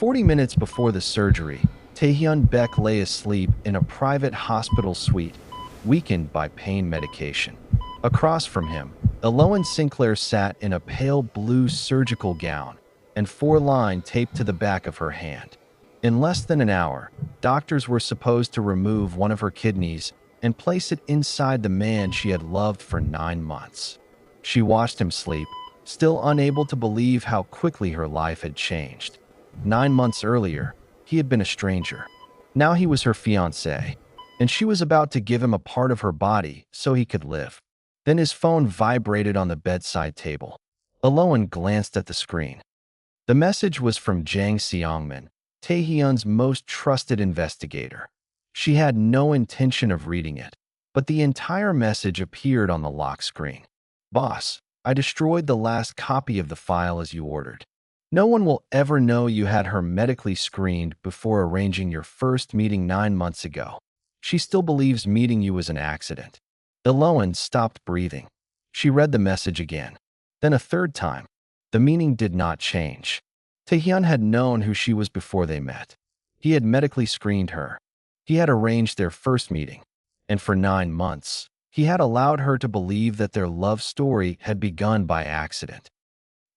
40 minutes before the surgery, Taehyun Baek lay asleep in a private hospital suite, weakened by pain medication. Across from him, Elowen Sinclair sat in a pale blue surgical gown and four-line taped to the back of her hand. In less than an hour, doctors were supposed to remove one of her kidneys and place it inside the man she had loved for 9 months. She watched him sleep, still unable to believe how quickly her life had changed. 9 months earlier, he had been a stranger. Now he was her fiancé, and she was about to give him a part of her body so he could live. Then his phone vibrated on the bedside table. Elowen glanced at the screen. The message was from Jang Seongmin, Taehyun's most trusted investigator. She had no intention of reading it, but the entire message appeared on the lock screen. "Boss, I destroyed the last copy of the file as you ordered. No one will ever know you had her medically screened before arranging your first meeting 9 months ago. She still believes meeting you was an accident." Elowen stopped breathing. She read the message again, then a third time. The meaning did not change. Taehyun had known who she was before they met. He had medically screened her. He had arranged their first meeting. And for 9 months, he had allowed her to believe that their love story had begun by accident.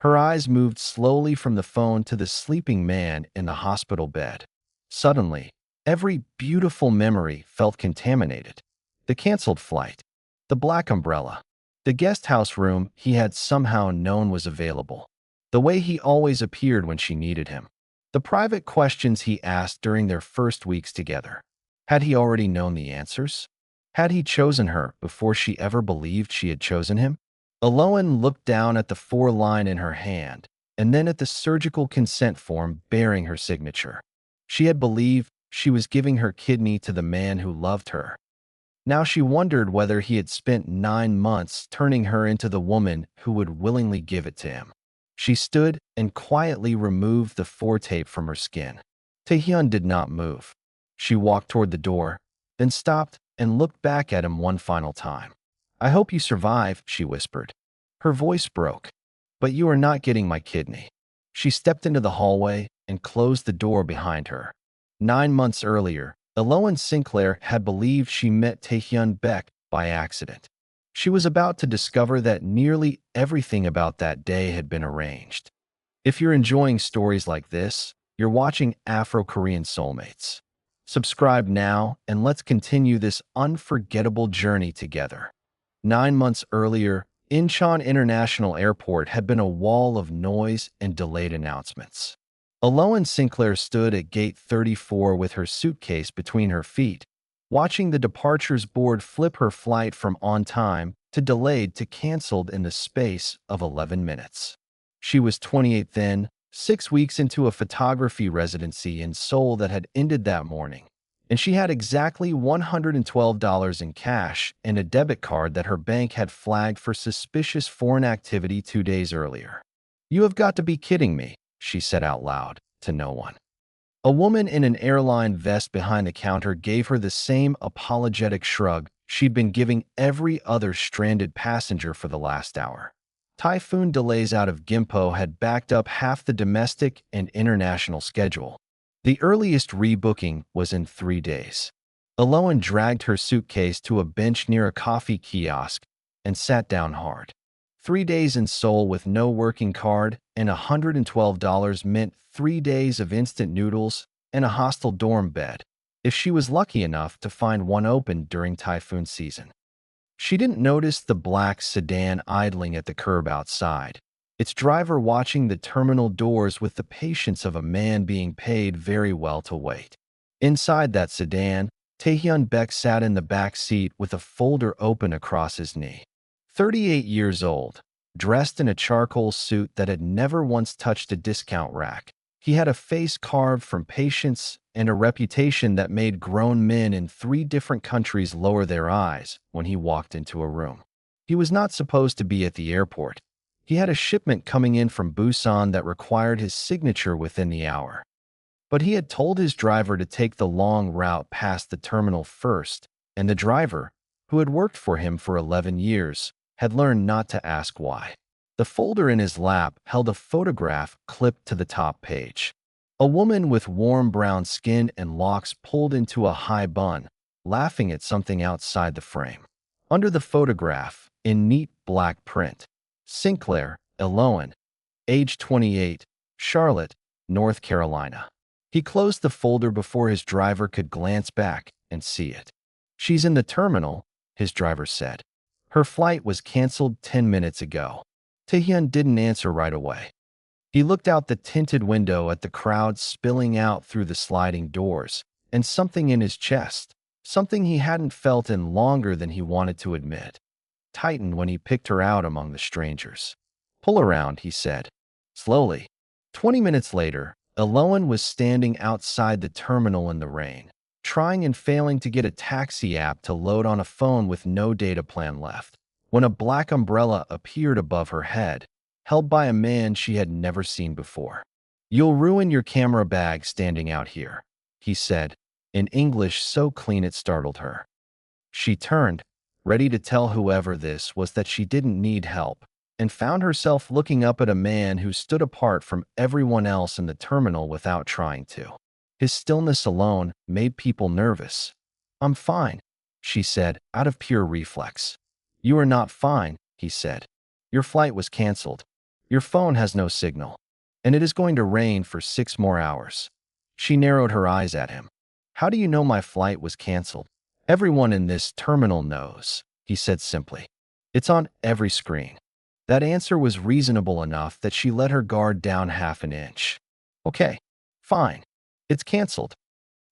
Her eyes moved slowly from the phone to the sleeping man in the hospital bed. Suddenly, every beautiful memory felt contaminated. The canceled flight, the black umbrella, the guest house room he had somehow known was available, the way he always appeared when she needed him, the private questions he asked during their first weeks together. Had he already known the answers? Had he chosen her before she ever believed she had chosen him? Elowen looked down at the 4-line in her hand and then at the surgical consent form bearing her signature. She had believed she was giving her kidney to the man who loved her. Now she wondered whether he had spent 9 months turning her into the woman who would willingly give it to him. She stood and quietly removed the 4 tape from her skin. Taehyun did not move. She walked toward the door, then stopped and looked back at him one final time. "I hope you survive," she whispered. Her voice broke. "But you are not getting my kidney." She stepped into the hallway and closed the door behind her. 9 months earlier, Elowen Sinclair had believed she met Taehyun Baek by accident. She was about to discover that nearly everything about that day had been arranged. If you're enjoying stories like this, you're watching Afro-Korean Soulmates. Subscribe now and let's continue this unforgettable journey together. 9 months earlier, Incheon International Airport had been a wall of noise and delayed announcements. Elowen Sinclair stood at gate 34 with her suitcase between her feet, watching the departures board flip her flight from on time to delayed to canceled in the space of 11 minutes. She was 28 then, 6 weeks into a photography residency in Seoul that had ended that morning, and she had exactly $112 in cash and a debit card that her bank had flagged for suspicious foreign activity 2 days earlier. "You have got to be kidding me," she said out loud, to no one. A woman in an airline vest behind the counter gave her the same apologetic shrug she'd been giving every other stranded passenger for the last hour. Typhoon delays out of Gimpo had backed up half the domestic and international schedule. The earliest rebooking was in 3 days. Elowen dragged her suitcase to a bench near a coffee kiosk and sat down hard. 3 days in Seoul with no working card and $112 meant 3 days of instant noodles and a hostel dorm bed, if she was lucky enough to find one open during typhoon season. She didn't notice the black sedan idling at the curb outside, its driver watching the terminal doors with the patience of a man being paid very well to wait. Inside that sedan, Taehyun Baek sat in the back seat with a folder open across his knee. 38 years old, dressed in a charcoal suit that had never once touched a discount rack. He had a face carved from patience and a reputation that made grown men in 3 different countries lower their eyes when he walked into a room. He was not supposed to be at the airport. He had a shipment coming in from Busan that required his signature within the hour. But he had told his driver to take the long route past the terminal first, and the driver, who had worked for him for 11 years, had learned not to ask why. The folder in his lap held a photograph clipped to the top page. A woman with warm brown skin and locks pulled into a high bun, laughing at something outside the frame. Under the photograph, in neat black print, Sinclair, Elowen, age 28, Charlotte, North Carolina. He closed the folder before his driver could glance back and see it. She's in the terminal, his driver said. Her flight was canceled 10 minutes ago. Taehyun didn't answer right away. He looked out the tinted window at the crowd spilling out through the sliding doors, and something in his chest, something he hadn't felt in longer than he wanted to admit, tightened when he picked her out among the strangers. Pull around, he said, slowly. 20 minutes later, Elowen was standing outside the terminal in the rain, trying and failing to get a taxi app to load on a phone with no data plan left, when a black umbrella appeared above her head, held by a man she had never seen before. You'll ruin your camera bag standing out here, he said, in English so clean it startled her. She turned, ready to tell whoever this was that she didn't need help, and found herself looking up at a man who stood apart from everyone else in the terminal without trying to. His stillness alone made people nervous. I'm fine, she said, out of pure reflex. You are not fine, he said. Your flight was canceled. Your phone has no signal, and it is going to rain for 6 more hours. She narrowed her eyes at him. How do you know my flight was canceled? Everyone in this terminal knows, he said simply. It's on every screen. That answer was reasonable enough that she let her guard down half an inch. Okay, fine. It's canceled.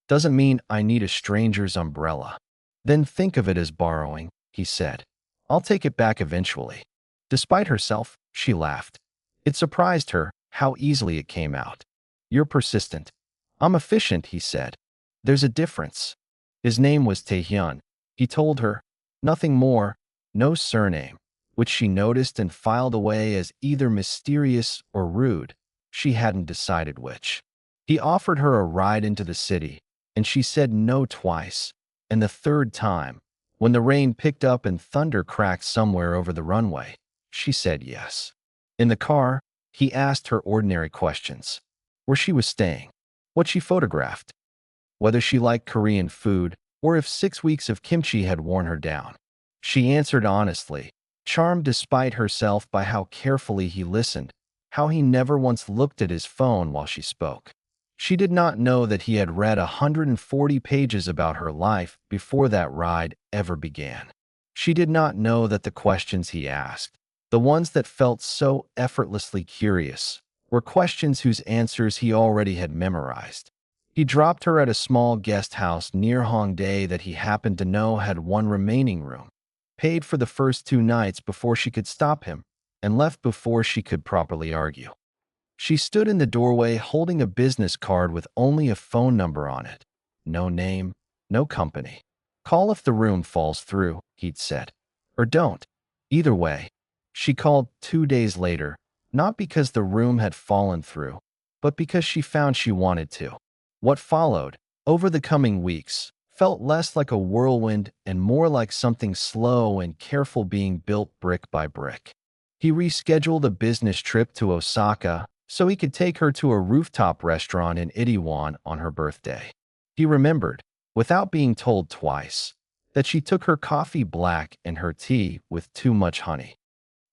Doesn't mean I need a stranger's umbrella. Then think of it as borrowing, he said. I'll take it back eventually. Despite herself, she laughed. It surprised her how easily it came out. You're persistent. I'm efficient, he said. There's a difference. His name was Taehyun, he told her. Nothing more, no surname, which she noticed and filed away as either mysterious or rude. She hadn't decided which. He offered her a ride into the city, and she said no twice, and the third time, when the rain picked up and thunder cracked somewhere over the runway, she said yes. In the car, he asked her ordinary questions. Where she was staying, what she photographed, whether she liked Korean food, or if 6 weeks of kimchi had worn her down. She answered honestly, charmed despite herself by how carefully he listened, how he never once looked at his phone while she spoke. She did not know that he had read 140 pages about her life before that ride ever began. She did not know that the questions he asked, the ones that felt so effortlessly curious, were questions whose answers he already had memorized. He dropped her at a small guest house near Hongdae that he happened to know had one remaining room, paid for the first 2 nights before she could stop him, and left before she could properly argue. She stood in the doorway holding a business card with only a phone number on it. No name, no company. Call if the room falls through, he'd said. Or don't. Either way. She called 2 days later, not because the room had fallen through, but because she found she wanted to. What followed, over the coming weeks, felt less like a whirlwind and more like something slow and careful being built brick by brick. He rescheduled a business trip to Osaka so he could take her to a rooftop restaurant in Itaewon on her birthday. He remembered, without being told twice, that she took her coffee black and her tea with too much honey.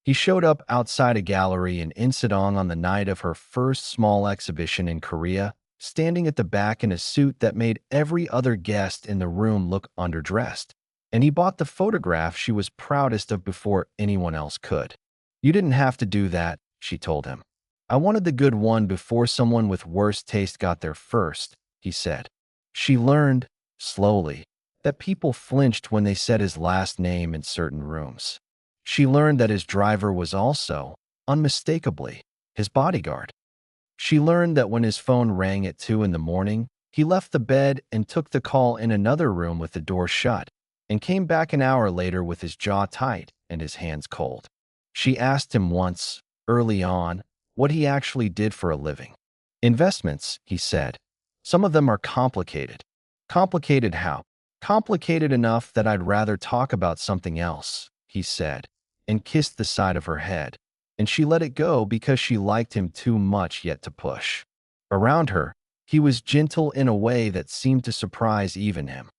He showed up outside a gallery in Insadong on the night of her first small exhibition in Korea, standing at the back in a suit that made every other guest in the room look underdressed, and he bought the photograph she was proudest of before anyone else could. You didn't have to do that, she told him. I wanted the good one before someone with worse taste got there first, he said. She learned, slowly, that people flinched when they said his last name in certain rooms. She learned that his driver was also, unmistakably, his bodyguard. She learned that when his phone rang at 2 in the morning, he left the bed and took the call in another room with the door shut, and came back an hour later with his jaw tight and his hands cold. She asked him once, early on, what he actually did for a living. Investments, he said. Some of them are complicated. Complicated how? Complicated enough that I'd rather talk about something else, he said, and kissed the side of her head, and she let it go because she liked him too much yet to push. Around her, He was gentle in a way that seemed to surprise even him.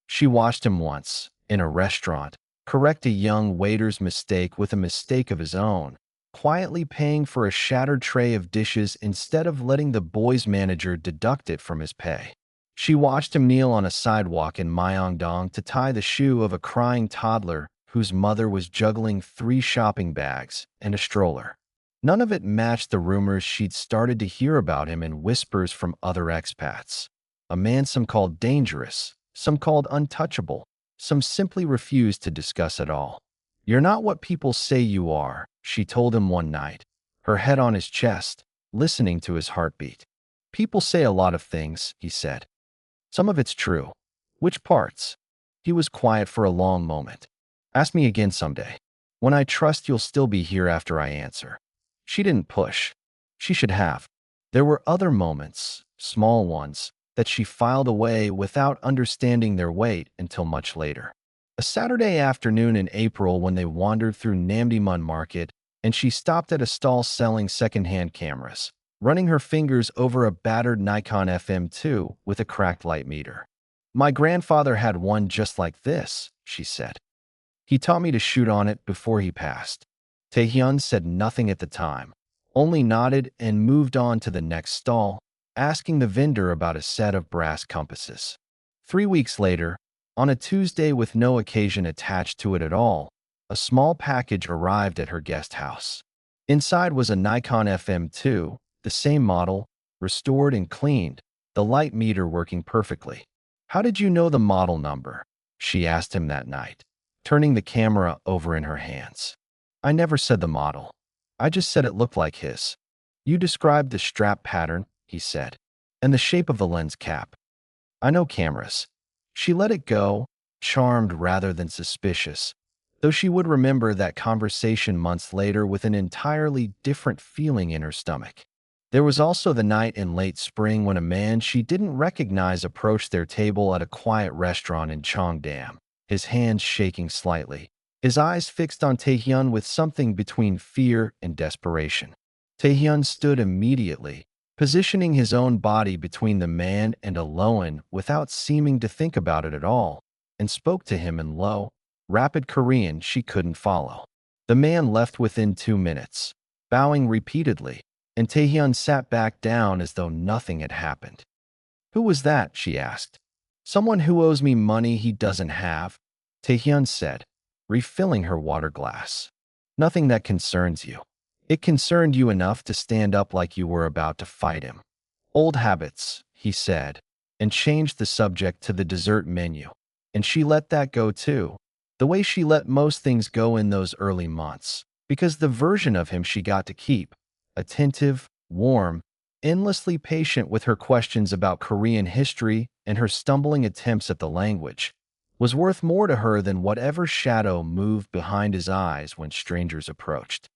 She watched him once, in a restaurant, correct a young waiter's mistake with a mistake of his own, quietly paying for a shattered tray of dishes instead of letting the boy's manager deduct it from his pay. She watched him kneel on a sidewalk in Myeongdong to tie the shoe of a crying toddler whose mother was juggling 3 shopping bags and a stroller. None of it matched the rumors she'd started to hear about him in whispers from other expats. A man some called dangerous, some called untouchable, some simply refused to discuss at all. "You're not what people say you are," she told him one night, her head on his chest, listening to his heartbeat. "People say a lot of things," he said. "Some of it's true." "Which parts?" He was quiet for a long moment. "Ask me again someday. When I trust you'll still be here after I answer." She didn't push. She should have. There were other moments, small ones, that she filed away without understanding their weight until much later. A Saturday afternoon in April when they wandered through Namdaemun Market and she stopped at a stall selling secondhand cameras, running her fingers over a battered Nikon FM2 with a cracked light meter. "My grandfather had one just like this," she said. "He taught me to shoot on it before he passed." Taehyun said nothing at the time, only nodded and moved on to the next stall, asking the vendor about a set of brass compasses. 3 weeks later, on a Tuesday with no occasion attached to it at all, a small package arrived at her guest house. Inside was a Nikon FM2, the same model, restored and cleaned, the light meter working perfectly. "How did you know the model number?" she asked him that night, turning the camera over in her hands. "I never said the model. I just said it looked like his." "You described the strap pattern," he said, "and the shape of the lens cap. I know cameras." She let it go, charmed rather than suspicious, though she would remember that conversation months later with an entirely different feeling in her stomach. There was also the night in late spring when a man she didn't recognize approached their table at a quiet restaurant in Cheongdam, his hands shaking slightly, his eyes fixed on Taehyun with something between fear and desperation. Taehyun stood immediately, positioning his own body between the man and Elowen without seeming to think about it at all, and spoke to him in low, rapid Korean she couldn't follow. The man left within 2 minutes, bowing repeatedly, and Taehyun sat back down as though nothing had happened. "Who was that?" she asked. "Someone who owes me money he doesn't have," Taehyun said, refilling her water glass. "Nothing that concerns you. It concerned you enough to stand up like you were about to fight him." "Old habits," he said, and changed the subject to the dessert menu. And she let that go too, the way she let most things go in those early months, because the version of him she got to keep, attentive, warm, endlessly patient with her questions about Korean history and her stumbling attempts at the language, was worth more to her than whatever shadow moved behind his eyes when strangers approached.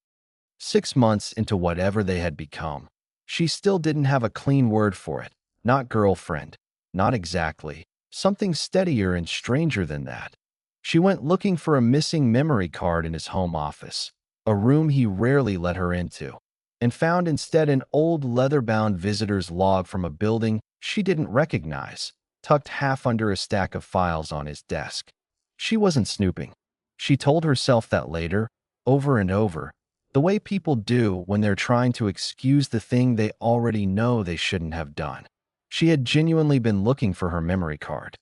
6 months into whatever they had become, she still didn't have a clean word for it. Not girlfriend. Not exactly. Something steadier and stranger than that. She went looking for a missing memory card in his home office, a room he rarely let her into, and found instead an old leather-bound visitor's log from a building she didn't recognize, tucked half under a stack of files on his desk. She wasn't snooping. She told herself that later, over and over, the way people do when they're trying to excuse the thing they already know they shouldn't have done. She had genuinely been looking for her memory card.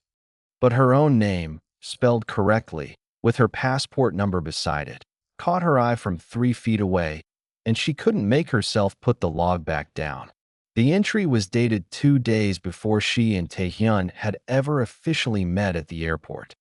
But her own name, spelled correctly, with her passport number beside it, caught her eye from 3 feet away, and she couldn't make herself put the log back down. The entry was dated 2 days before she and Taehyun had ever officially met at the airport.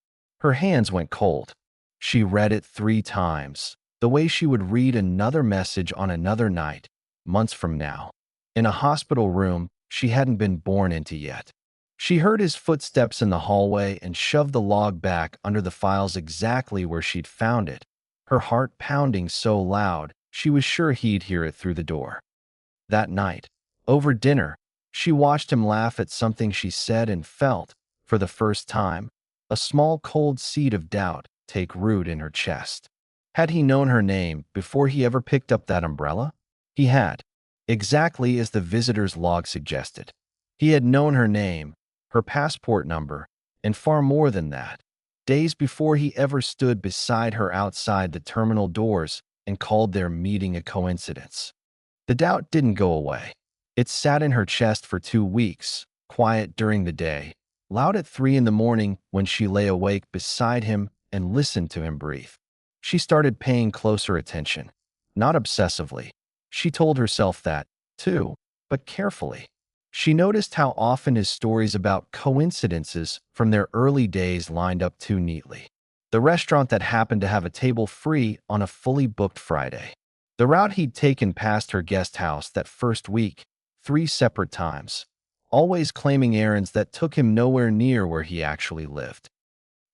Her hands went cold. She read it 3 times, the way she would read another message on another night, months from now, in a hospital room she hadn't been born into yet. She heard his footsteps in the hallway and shoved the log back under the files exactly where she'd found it, her heart pounding so loud she was sure he'd hear it through the door. That night, over dinner, she watched him laugh at something she said and felt, for the first time, a small cold seed of doubt take root in her chest. Had he known her name before he ever picked up that umbrella? He had, exactly as the visitor's log suggested. He had known her name, her passport number, and far more than that. Days before he ever stood beside her outside the terminal doors and called their meeting a coincidence. The doubt didn't go away. It sat in her chest for 2 weeks, quiet during the day, loud at 3 in the morning when she lay awake beside him and listened to him breathe. She started paying closer attention. Not obsessively. She told herself that, too, but carefully. She noticed how often his stories about coincidences from their early days lined up too neatly. The restaurant that happened to have a table free on a fully booked Friday. The route he'd taken past her guest house that first week, 3 separate times, always claiming errands that took him nowhere near where he actually lived.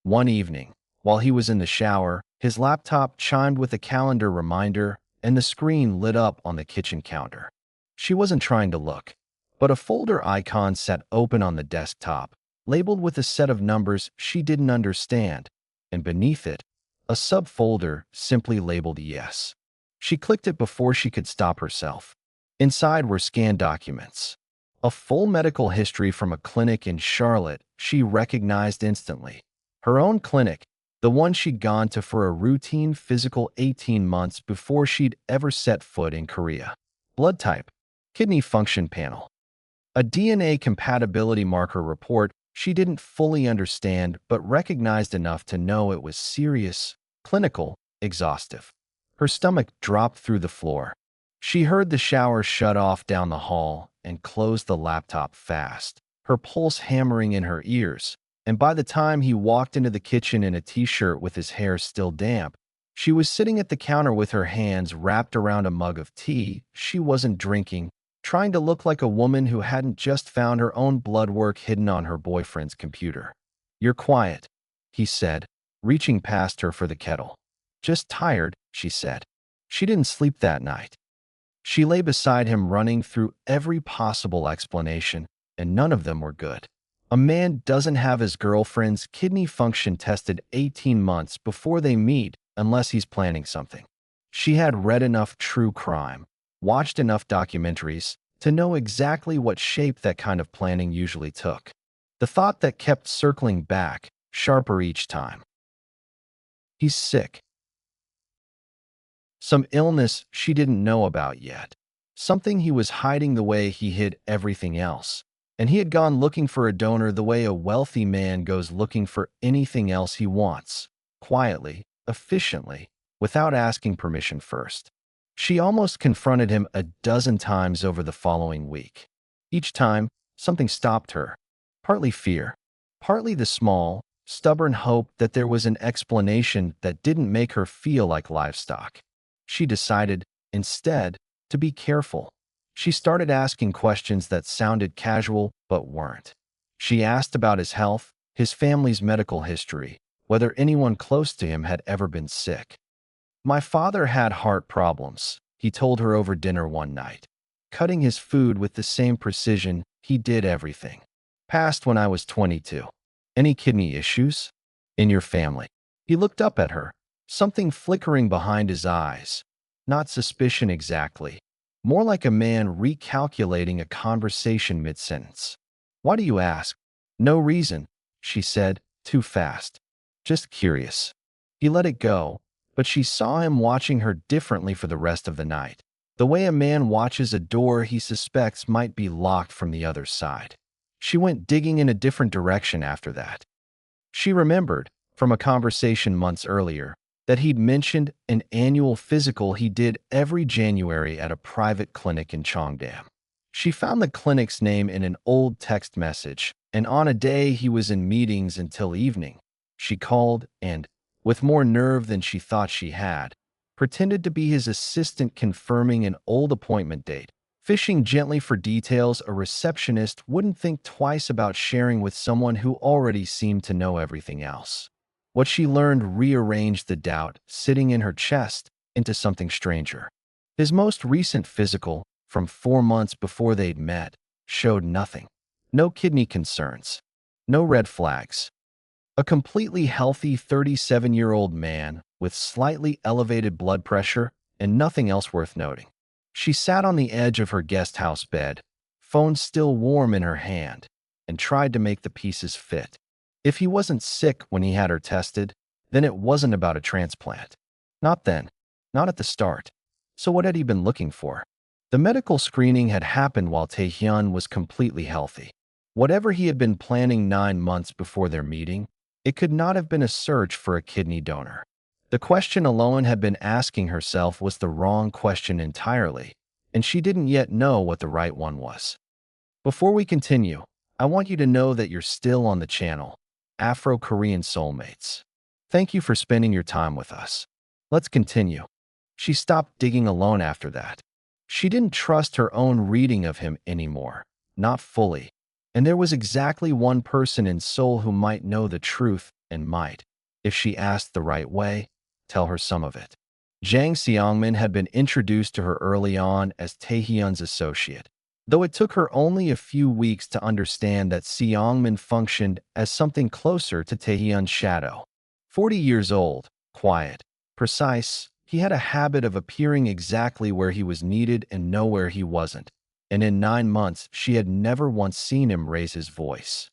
One evening, while he was in the shower, his laptop chimed with a calendar reminder and the screen lit up on the kitchen counter. She wasn't trying to look, but a folder icon sat open on the desktop, labeled with a set of numbers she didn't understand, and beneath it, a subfolder simply labeled yes. She clicked it before she could stop herself. Inside were scanned documents. A full medical history from a clinic in Charlotte she recognized instantly. Her own clinic, the one she'd gone to for a routine physical 18 months before she'd ever set foot in Korea. Blood type, kidney function panel. A DNA compatibility marker report she didn't fully understand but recognized enough to know it was serious, clinical, exhaustive. Her stomach dropped through the floor. She heard the shower shut off down the hall and closed the laptop fast, her pulse hammering in her ears. And by the time he walked into the kitchen in a t-shirt with his hair still damp, she was sitting at the counter with her hands wrapped around a mug of tea she wasn't drinking, trying to look like a woman who hadn't just found her own blood work hidden on her boyfriend's computer. "You're quiet," he said, reaching past her for the kettle. "Just tired," she said. She didn't sleep that night. She lay beside him running through every possible explanation, and none of them were good. A man doesn't have his girlfriend's kidney function tested 18 months before they meet unless he's planning something. She had read enough true crime, watched enough documentaries, to know exactly what shape that kind of planning usually took. The thought that kept circling back, sharper each time. He's sick. Some illness she didn't know about yet. Something he was hiding the way he hid everything else. And he had gone looking for a donor the way a wealthy man goes looking for anything else he wants. Quietly, efficiently, without asking permission first. She almost confronted him a dozen times over the following week. Each time, something stopped her. Partly fear. Partly the small, stubborn hope that there was an explanation that didn't make her feel like livestock. She decided, instead, to be careful. She started asking questions that sounded casual but weren't. She asked about his health, his family's medical history, whether anyone close to him had ever been sick. "My father had heart problems," he told her over dinner one night, cutting his food with the same precision he did everything. "Passed when I was 22. Any kidney issues? In your family?" He looked up at her, something flickering behind his eyes. Not suspicion exactly. More like a man recalculating a conversation mid-sentence. "Why do you ask?" "No reason," she said, too fast. "Just curious." He let it go, but she saw him watching her differently for the rest of the night. The way a man watches a door he suspects might be locked from the other side. She went digging in a different direction after that. She remembered, from a conversation months earlier, that he'd mentioned an annual physical he did every January at a private clinic in Cheongdam. She found the clinic's name in an old text message, and on a day he was in meetings until evening, she called and, with more nerve than she thought she had, pretended to be his assistant confirming an old appointment date, fishing gently for details a receptionist wouldn't think twice about sharing with someone who already seemed to know everything else. What she learned rearranged the doubt sitting in her chest into something stranger. His most recent physical, from 4 months before they'd met, showed nothing. No kidney concerns. No red flags. A completely healthy 37-year-old man with slightly elevated blood pressure and nothing else worth noting. She sat on the edge of her guest house bed, phone still warm in her hand, and tried to make the pieces fit. If he wasn't sick when he had her tested, then it wasn't about a transplant. Not then. Not at the start. So what had he been looking for? The medical screening had happened while Taehyun was completely healthy. Whatever he had been planning 9 months before their meeting, it could not have been a search for a kidney donor. The question Elowen had been asking herself was the wrong question entirely, and she didn't yet know what the right one was. Before we continue, I want you to know that you're still on the channel, Afro-Korean Soulmates. Thank you for spending your time with us. Let's continue. She stopped digging alone after that. She didn't trust her own reading of him anymore, not fully. And there was exactly one person in Seoul who might know the truth and might, if she asked the right way, tell her some of it. Jang Seongmin had been introduced to her early on as Taehyun's associate, though it took her only a few weeks to understand that Seongmin functioned as something closer to Taehyun's shadow. 40 years old, quiet, precise, he had a habit of appearing exactly where he was needed and nowhere he wasn't, and in 9 months she had never once seen him raise his voice.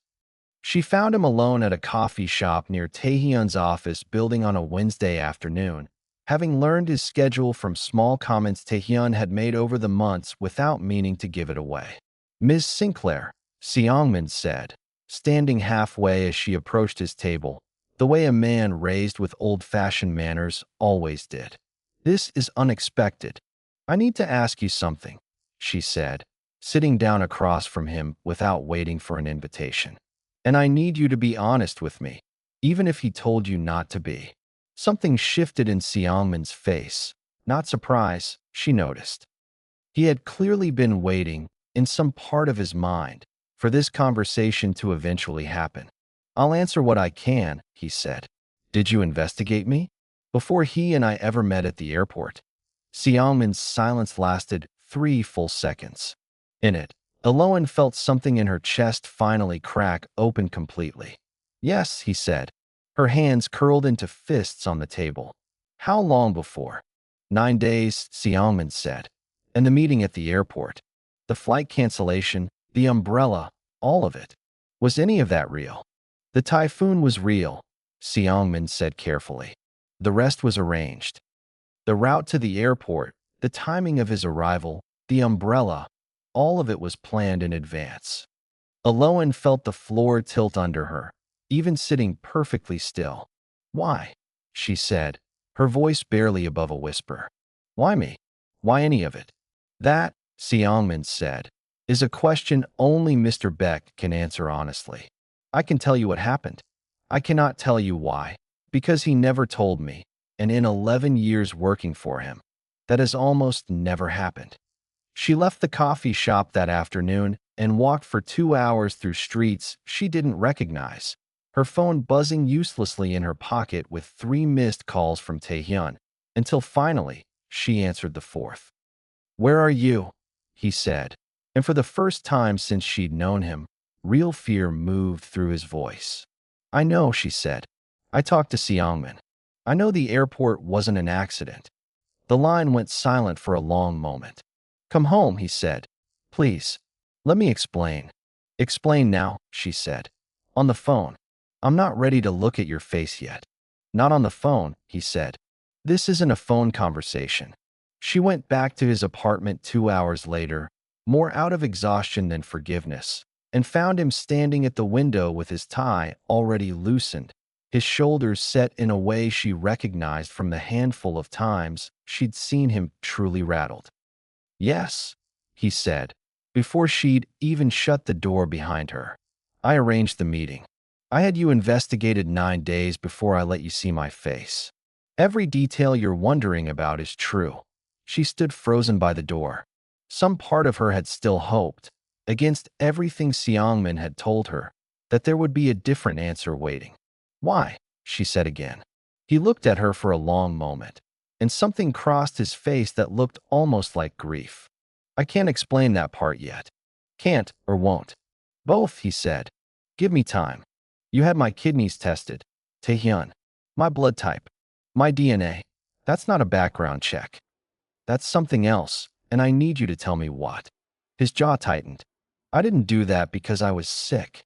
She found him alone at a coffee shop near Taehyun's office building on a Wednesday afternoon, having learned his schedule from small comments Taehyun had made over the months without meaning to give it away. "Ms. Sinclair," Seongmin said, standing halfway as she approached his table, the way a man raised with old-fashioned manners always did. "This is unexpected. I need to ask you something," she said, sitting down across from him without waiting for an invitation. "And I need you to be honest with me, even if he told you not to be." Something shifted in Seongmin's face. Not surprise, she noticed. He had clearly been waiting, in some part of his mind, for this conversation to eventually happen. "I'll answer what I can," he said. "Did you investigate me? Before he and I ever met at the airport?" Seongmin's silence lasted 3 full seconds. In it, Elowen felt something in her chest finally crack open completely. "Yes," he said, her hands curled into fists on the table. "How long before?" 9 days, Seongmin said. "And the meeting at the airport, the flight cancellation, the umbrella, all of it. Was any of that real?" "The typhoon was real," Seongmin said carefully. "The rest was arranged. The route to the airport, the timing of his arrival, the umbrella, all of it was planned in advance." Elowen felt the floor tilt under her, even sitting perfectly still. "Why?" she said, her voice barely above a whisper. "Why me? Why any of it?" "That," Seongmin said, "is a question only Mr. Baek can answer honestly. I can tell you what happened. I cannot tell you why, because he never told me, and in 11 years working for him, that has almost never happened." She left the coffee shop that afternoon and walked for 2 hours through streets she didn't recognize, her phone buzzing uselessly in her pocket with 3 missed calls from Taehyun, until finally she answered the 4th. "Where are you?" he said, and for the first time since she'd known him, real fear moved through his voice. "I know," she said. "I talked to Seongmin. I know the airport wasn't an accident." The line went silent for a long moment. "Come home," he said. "Please. Let me explain." "Explain now," she said. "On the phone. I'm not ready to look at your face yet." "Not on the phone," he said. "This isn't a phone conversation." She went back to his apartment 2 hours later, more out of exhaustion than forgiveness, and found him standing at the window with his tie already loosened, his shoulders set in a way she recognized from the handful of times she'd seen him truly rattled. "Yes," he said, before she'd even shut the door behind her. "I arranged the meeting. I had you investigated 9 days before I let you see my face. Every detail you're wondering about is true." She stood frozen by the door. Some part of her had still hoped, against everything Seongmin had told her, that there would be a different answer waiting. "Why?" she said again. He looked at her for a long moment, and something crossed his face that looked almost like grief. "I can't explain that part yet." "Can't or won't?" "Both," he said. "Give me time. You had my kidneys tested, Taehyun. My blood type. My DNA. That's not a background check. That's something else, and I need you to tell me what." His jaw tightened. I didn't do that because I was sick.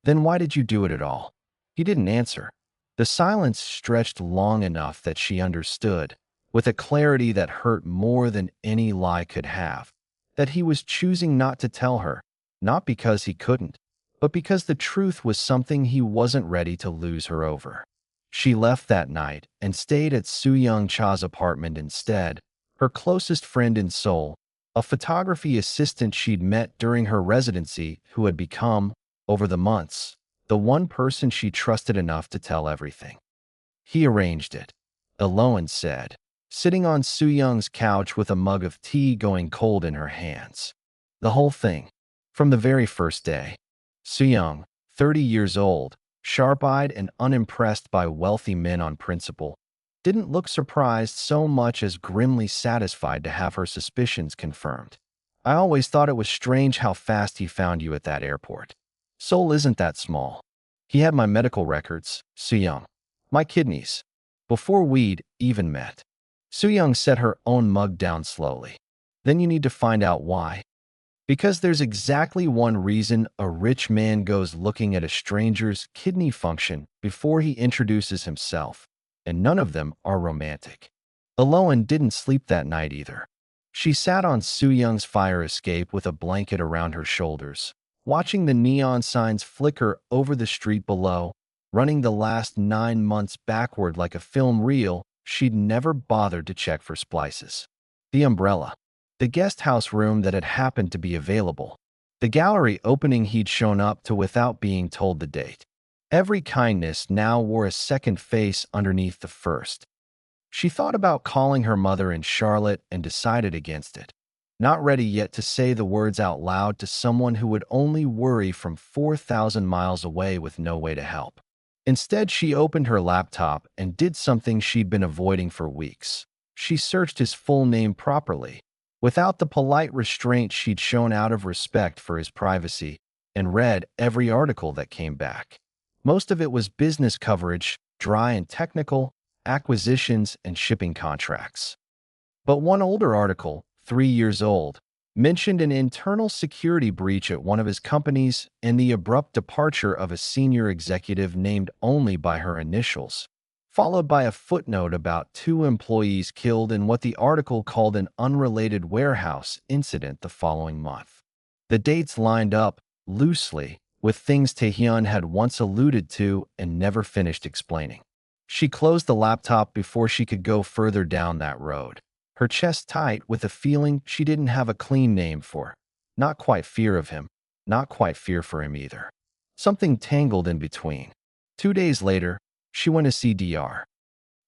Then why did you do it at all? He didn't answer. The silence stretched long enough that she understood, with a clarity that hurt more than any lie could have, that he was choosing not to tell her, not because he couldn't, but because the truth was something he wasn't ready to lose her over. She left that night and stayed at Soo-young Cha's apartment instead, her closest friend in Seoul, a photography assistant she'd met during her residency who had become, over the months, the one person she trusted enough to tell everything. He arranged it, Elowen said, sitting on Soo-young's couch with a mug of tea going cold in her hands. The whole thing, from the very first day. Soo-young, 30 years old, sharp-eyed and unimpressed by wealthy men on principle, didn't look surprised so much as grimly satisfied to have her suspicions confirmed. I always thought it was strange how fast he found you at that airport. Seoul isn't that small. He had my medical records, Soo-young. My kidneys. Before we'd even met. Soo-young set her own mug down slowly. Then you need to find out why. Because there's exactly one reason a rich man goes looking at a stranger's kidney function before he introduces himself, and none of them are romantic. Elowen didn't sleep that night either. She sat on Soo-young's fire escape with a blanket around her shoulders, watching the neon signs flicker over the street below, running the last 9 months backward like a film reel she'd never bothered to check for splices. The umbrella. The guest house room that had happened to be available. The gallery opening he'd shown up to without being told the date. Every kindness now wore a second face underneath the first. She thought about calling her mother in Charlotte and decided against it. Not ready yet to say the words out loud to someone who would only worry from 4,000 miles away with no way to help. Instead, she opened her laptop and did something she'd been avoiding for weeks. She searched his full name properly, without the polite restraint she'd shown out of respect for his privacy, and read every article that came back. Most of it was business coverage, dry and technical, acquisitions and shipping contracts. But one older article, 3 years old, mentioned an internal security breach at one of his companies and the abrupt departure of a senior executive named only by her initials, followed by a footnote about 2 employees killed in what the article called an unrelated warehouse incident the following month. The dates lined up, loosely, with things Taehyun had once alluded to and never finished explaining. She closed the laptop before she could go further down that road, her chest tight with a feeling she didn't have a clean name for. Not quite fear of him, not quite fear for him either. Something tangled in between. 2 days later, she went to see Dr.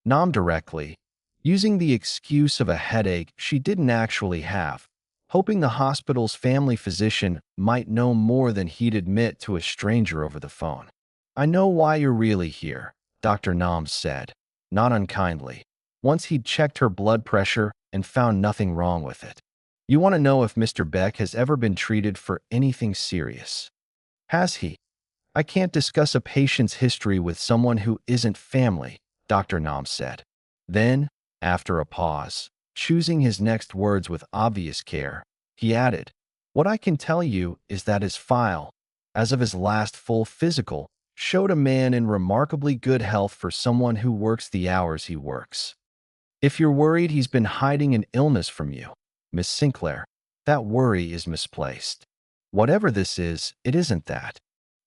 Nam directly, using the excuse of a headache she didn't actually have, hoping the hospital's family physician might know more than he'd admit to a stranger over the phone. I know why you're really here, Dr. Nam said, not unkindly, once he'd checked her blood pressure and found nothing wrong with it. You want to know if Mr. Baek has ever been treated for anything serious. Has he? I can't discuss a patient's history with someone who isn't family, Dr. Nam said. Then, after a pause, choosing his next words with obvious care, he added, what I can tell you is that his file, as of his last full physical, showed a man in remarkably good health for someone who works the hours he works. If you're worried he's been hiding an illness from you, Miss Sinclair, that worry is misplaced. Whatever this is, it isn't that.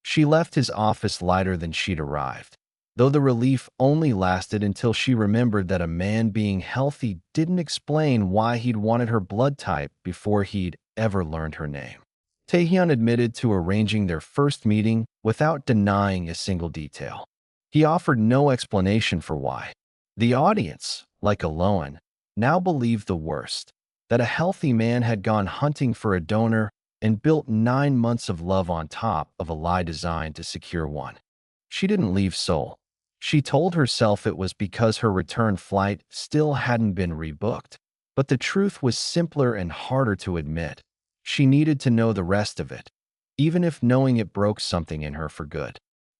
She left his office lighter than she'd arrived, though the relief only lasted until she remembered that a man being healthy didn't explain why he'd wanted her blood type before he'd ever learned her name. Taehyun admitted to arranging their first meeting without denying a single detail. He offered no explanation for why. The audience, like Elowen, now believed the worst, that a healthy man had gone hunting for a donor and built 9 months of love on top of a lie designed to secure one. She didn't leave Seoul. She told herself it was because her return flight still hadn't been rebooked. But the truth was simpler and harder to admit. She needed to know the rest of it, even if knowing it broke something in her for good.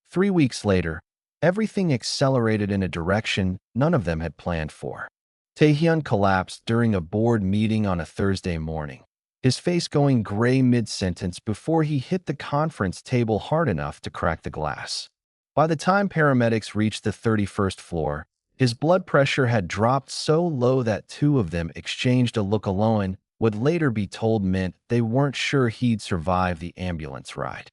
3 weeks later, everything accelerated in a direction none of them had planned for. Taehyun collapsed during a board meeting on a Thursday morning. his face going gray mid-sentence before he hit the conference table hard enough to crack the glass. By the time paramedics reached the 31st floor, his blood pressure had dropped so low that two of them exchanged a look Elowen would later be told meant they weren't sure he'd survive the ambulance ride.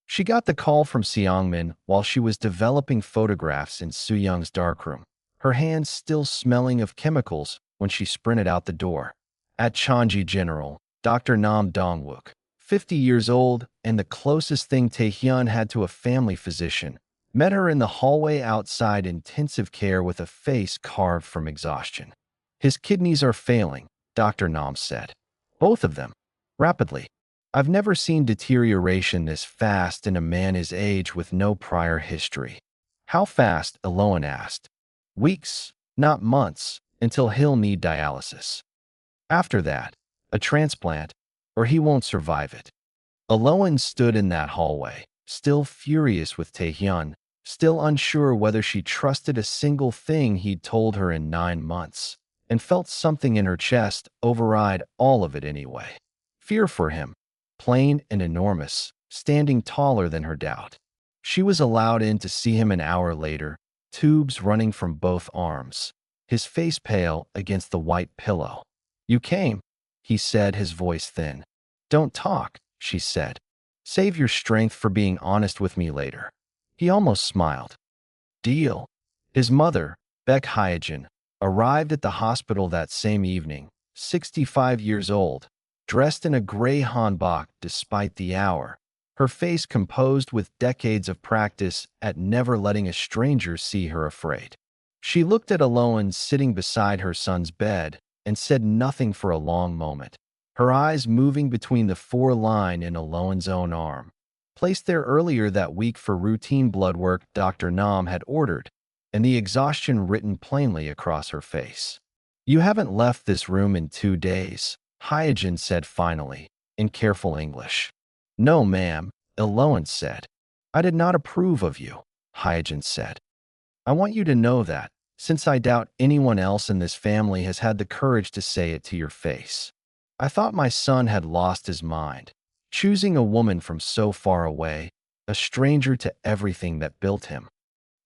She got the call from Seoungmin while she was developing photographs in Soo-young's darkroom, her hands still smelling of chemicals when she sprinted out the door. At Cheonji General, Dr. Nam Dongwook, 50 years old and the closest thing Taehyun had to a family physician, met her in the hallway outside intensive care with a face carved from exhaustion. His kidneys are failing, Dr. Nam said. Both of them. Rapidly. I've never seen deterioration this fast in a man his age with no prior history. How fast? Elowen asked. Weeks, not months, until he'll need dialysis. After that, a transplant, or he won't survive it. Elowen stood in that hallway, still furious with Taehyun, still unsure whether she trusted a single thing he'd told her in 9 months, and felt something in her chest override all of it anyway. Fear for him, plain and enormous, standing taller than her doubt. She was allowed in to see him an hour later, tubes running from both arms, his face pale against the white pillow. You came, he said, his voice thin. Don't talk, she said. Save your strength for being honest with me later. He almost smiled. Deal. His mother, Baek Hyejin, arrived at the hospital that same evening, 65 years old, dressed in a gray hanbok despite the hour, her face composed with decades of practice at never letting a stranger see her afraid. She looked at Elowen sitting beside her son's bed and said nothing for a long moment, her eyes moving between the 4-line in Elowen's own arm. Placed there earlier that week for routine blood work Dr. Nam had ordered, and the exhaustion written plainly across her face. You haven't left this room in 2 days, Hyejin said finally, in careful English. No, ma'am, Elowen said. I did not approve of you, Hyejin said. I want you to know that, since I doubt anyone else in this family has had the courage to say it to your face. I thought my son had lost his mind, choosing a woman from so far away, a stranger to everything that built him.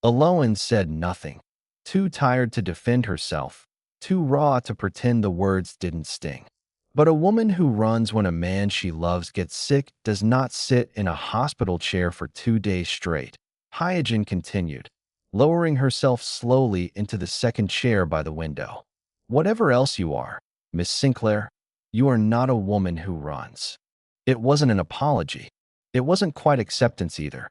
Elowen said nothing, too tired to defend herself, too raw to pretend the words didn't sting. But a woman who runs when a man she loves gets sick does not sit in a hospital chair for 2 days straight, Hyejin continued, lowering herself slowly into the second chair by the window. Whatever else you are, Miss Sinclair, you are not a woman who runs. It wasn't an apology. It wasn't quite acceptance either.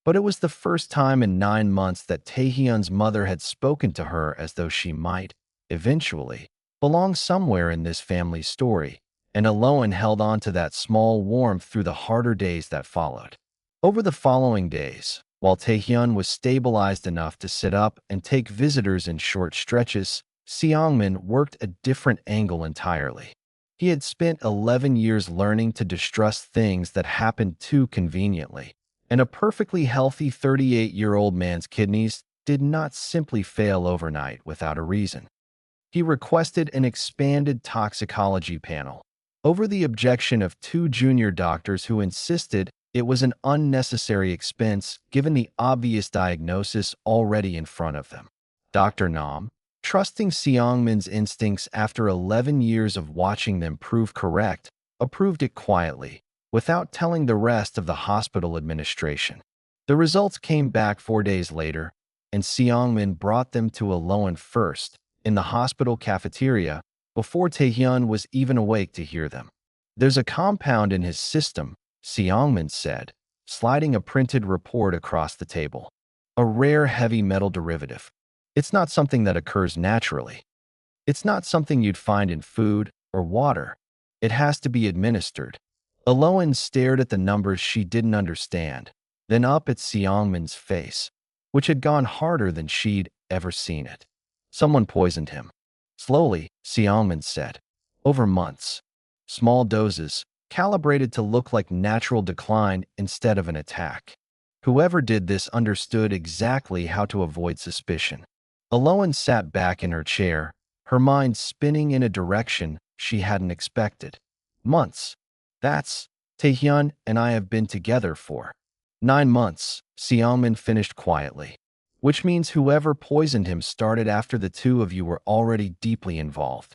But it was the first time in 9 months that Taehyun's mother had spoken to her as though she might, eventually, belong somewhere in this family's story, and Elowen held on to that small warmth through the harder days that followed. Over the following days, while Taehyun was stabilized enough to sit up and take visitors in short stretches, Seoungmin worked a different angle entirely. He had spent 11 years learning to distrust things that happened too conveniently, and a perfectly healthy 38-year-old man's kidneys did not simply fail overnight without a reason. He requested an expanded toxicology panel, over the objection of 2 junior doctors who insisted it was an unnecessary expense given the obvious diagnosis already in front of them. Dr. Nam, trusting Seoungmin's instincts after 11 years of watching them prove correct, approved it quietly, without telling the rest of the hospital administration. The results came back 4 days later, and Seoungmin brought them to Elowen first, in the hospital cafeteria, before Taehyun was even awake to hear them. There's a compound in his system, Seoungmin said, sliding a printed report across the table. A rare heavy metal derivative. It's not something that occurs naturally. It's not something you'd find in food or water. It has to be administered. Elowen stared at the numbers she didn't understand, then up at Seoungmin's face, which had gone harder than she'd ever seen it. Someone poisoned him. Slowly, Seoungmin said. Over months. Small doses, calibrated to look like natural decline instead of an attack. Whoever did this understood exactly how to avoid suspicion. Elowen sat back in her chair, her mind spinning in a direction she hadn't expected. Months. That's Taehyun and I have been together for 9 months, Seoulman finished quietly. Which means whoever poisoned him started after the two of you were already deeply involved.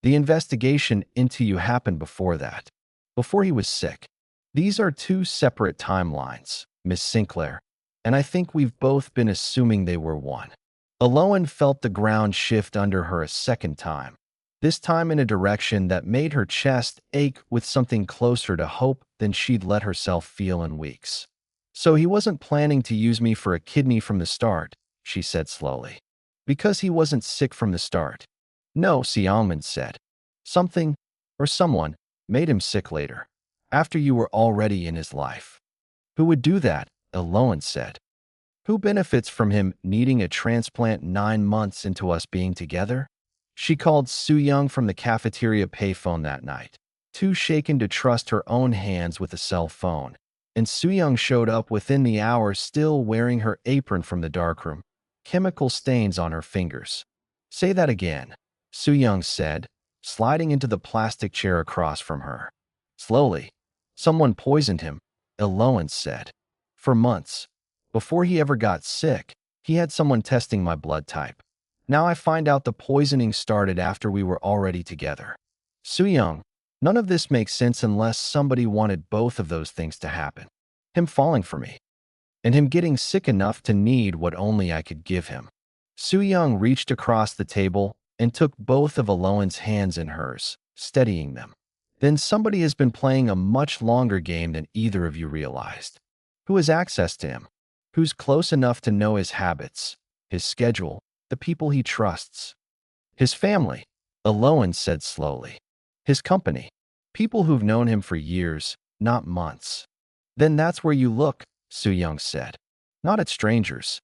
The investigation into you happened before that, before he was sick. These are two separate timelines, Miss Sinclair, and I think we've both been assuming they were one. Elowen felt the ground shift under her a second time, this time in a direction that made her chest ache with something closer to hope than she'd let herself feel in weeks. So he wasn't planning to use me for a kidney from the start, she said slowly. Because he wasn't sick from the start. No, Seoulman said. Something, or someone, made him sick later, after you were already in his life. Who would do that? Elowen said. Who benefits from him needing a transplant 9 months into us being together? She called Soo-young from the cafeteria payphone that night, too shaken to trust her own hands with a cell phone, and Soo-young showed up within the hour still wearing her apron from the darkroom, chemical stains on her fingers. Say that again, Soo-young said, sliding into the plastic chair across from her. Slowly. Someone poisoned him, Elowen said. For months. Before he ever got sick, he had someone testing my blood type. Now I find out the poisoning started after we were already together. Soo-young, none of this makes sense unless somebody wanted both of those things to happen. Him falling for me, and him getting sick enough to need what only I could give him. Soo-young reached across the table and took both of Elowen's hands in hers, steadying them. Then somebody has been playing a much longer game than either of you realized. Who has access to him? Who's close enough to know his habits, his schedule, the people he trusts? His family, Elowen said slowly. His company, people who've known him for years, not months. Then that's where you look, Soo-young said. Not at strangers.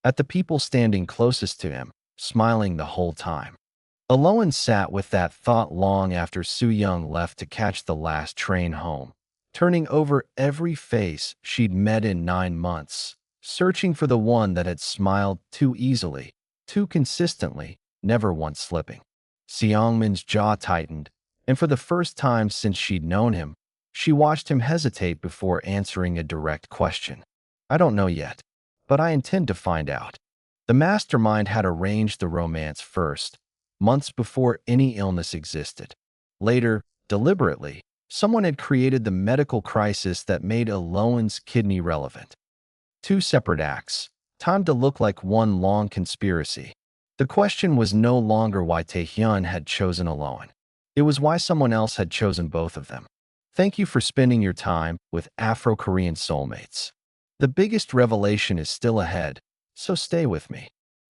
At the people standing closest to him, smiling the whole time. Elowen sat with that thought long after Soo-young left to catch the last train home, turning over every face she'd met in 9 months, searching for the one that had smiled too easily, too consistently, never once slipping. Seoungman's jaw tightened, and for the first time since she'd known him, she watched him hesitate before answering a direct question. I don't know yet, but I intend to find out. The mastermind had arranged the romance first, months before any illness existed. Later, deliberately, someone had created the medical crisis that made Elowen's kidney relevant. Two separate acts, timed to look like one long conspiracy. The question was no longer why Taehyun had chosen Elowen. It was why someone else had chosen both of them. Thank you for spending your time with Afro-Korean Seoulmates. The biggest revelation is still ahead, so stay with me.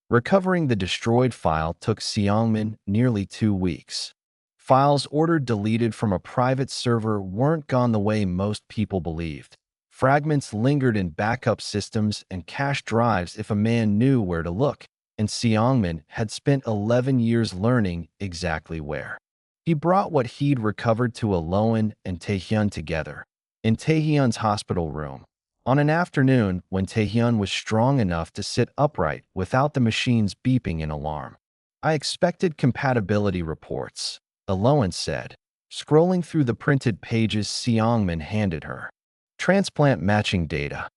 Recovering the destroyed file took Seoungman nearly 2 weeks. Files ordered deleted from a private server weren't gone the way most people believed. Fragments lingered in backup systems and cache drives if a man knew where to look, and Seoungman had spent 11 years learning exactly where. He brought what he'd recovered to Elowen and Taehyun together, in Taehyun's hospital room, on an afternoon when Taehyun was strong enough to sit upright without the machines beeping in alarm. I expected compatibility reports, Elowen said, scrolling through the printed pages Seoungman handed her. Transplant matching data.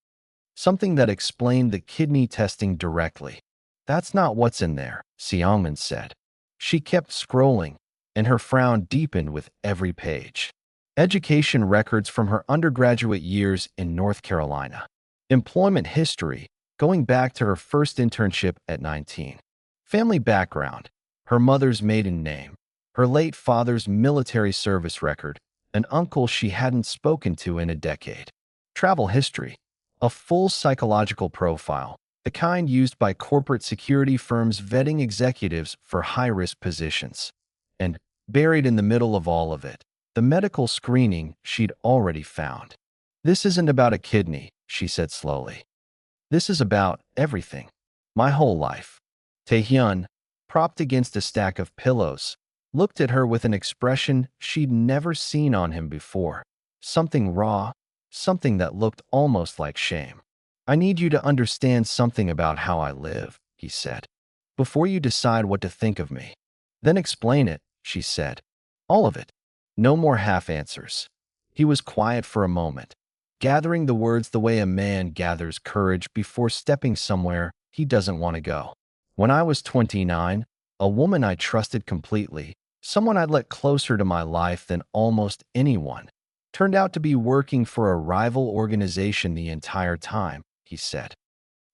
Something that explained the kidney testing directly. That's not what's in there, Seoungman said. She kept scrolling, and her frown deepened with every page. Education records from her undergraduate years in North Carolina. Employment history, going back to her first internship at 19. Family background, her mother's maiden name, her late father's military service record, an uncle she hadn't spoken to in a decade. Travel history, a full psychological profile, the kind used by corporate security firms vetting executives for high-risk positions. And, buried in the middle of all of it, the medical screening she'd already found. This isn't about a kidney, she said slowly. This is about everything. My whole life. Taehyun, propped against a stack of pillows, looked at her with an expression she'd never seen on him before. Something raw, something that looked almost like shame. I need you to understand something about how I live, he said, before you decide what to think of me. Then explain it, she said. All of it. No more half answers. He was quiet for a moment, gathering the words the way a man gathers courage before stepping somewhere he doesn't want to go. When I was 29, a woman I trusted completely, someone I'd let closer to my life than almost anyone, turned out to be working for a rival organization the entire time, he said.